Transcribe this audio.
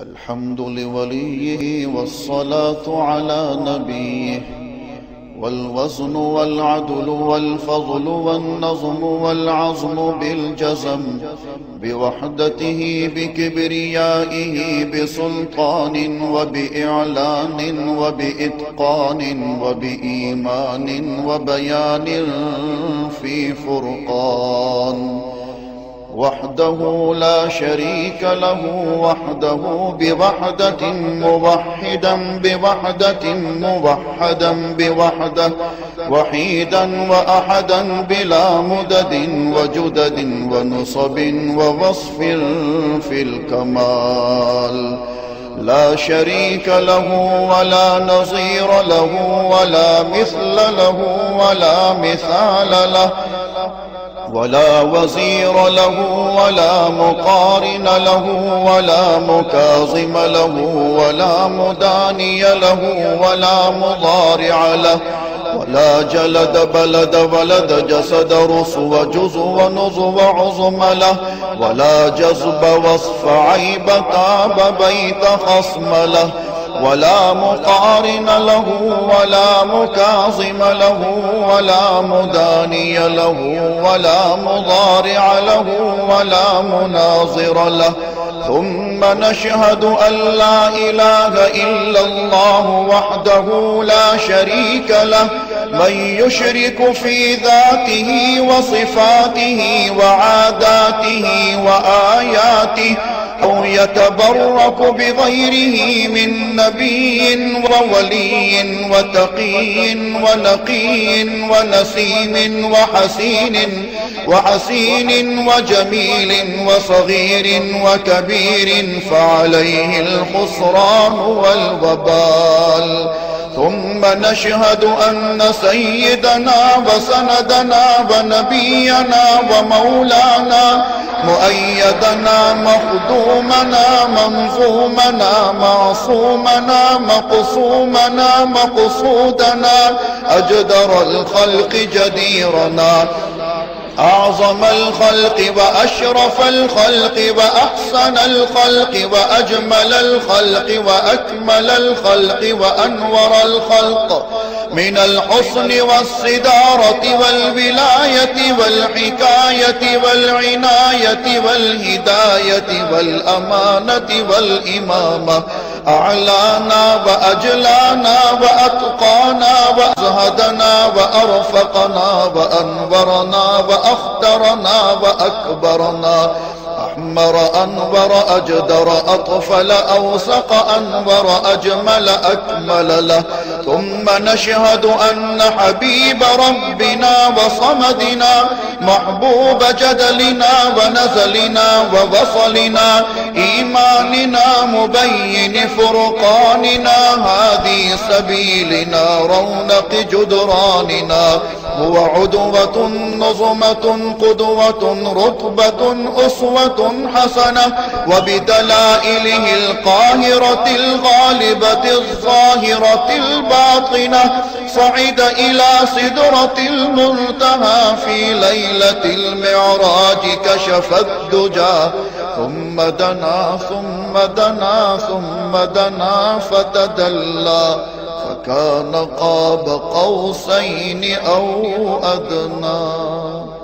الحمد لوليه والصلاة على نبيه، والوزن والعدل والفضل والنظم والعزم بالجزم، بوحدته بكبريائه بسلطان وبإعلان وبإتقان وبإيمان وبيان في فرقان، وحده لا شريك له، وحده بوحدة موحدا بوحدة موحدا بوحدة، وحيدا وأحدا بلا مدد وجدد ونصب ووصف في الكمال، لا شريك له ولا نظير له ولا مثل له ولا مثال له، ولا وزير له ولا مقارن له ولا مكاظم له ولا مداني له ولا مضارع له، ولا جلد بلد ولد جسد رسو جزو ونظو عظم له، ولا جذب وصف عيب تاب بيت خصم له، ولا مقارن له ولا مكاظم له ولا مداني له ولا مضارع له ولا مناظر له. ثم نشهد أن لا إله إلا الله وحده لا شريك له، من يشرك في ذاته وصفاته وعاداته وآياته أو يتبرك بغيره من نبي وولي وتقي ونقي ونسيم وحسين وجميل وصغير وكبير، فعليه الخسران والوبال. ثم نشهد أن سيدنا وسندنا ونبينا ومولانا مؤيدنا مخدومنا منظومنا معصومنا مقصومنا مقصودنا أجدر الخلق جديرنا أعظم الخلق وأشرف الخلق وأحسن الخلق وأجمل الخلق وأكمل الخلق وأنور الخلق، من الحسن والصدارة والولاية والحكاية والعناية والهداية والأمانة والإمامة، أعلانا وأجلانا وأتقانا وأزهدنا وأرفقنا وأنورنا وأخدرنا وأكبرنا، أحمر أنور أجدر أطفل أوسق أنور أجمل أكمل له. ثم نشهد أن حبيب ربنا وصمدنا محبوب جدلنا ونزلنا ووصلنا إيماننا مبين فرقاننا هادي سبيلنا رونق جدراننا، هو عدوة نظمة قدوة رتبة أسوة حسنة، وبدلائله القاهرة الغالبة الظاهرة الباطنة صعد إلى سدرة المنتهى في ليلة المعراج كشف الدجى، ثم دنا ثم دنا ثم دنا فتدلى فكان قاب قوسين أو أدنى.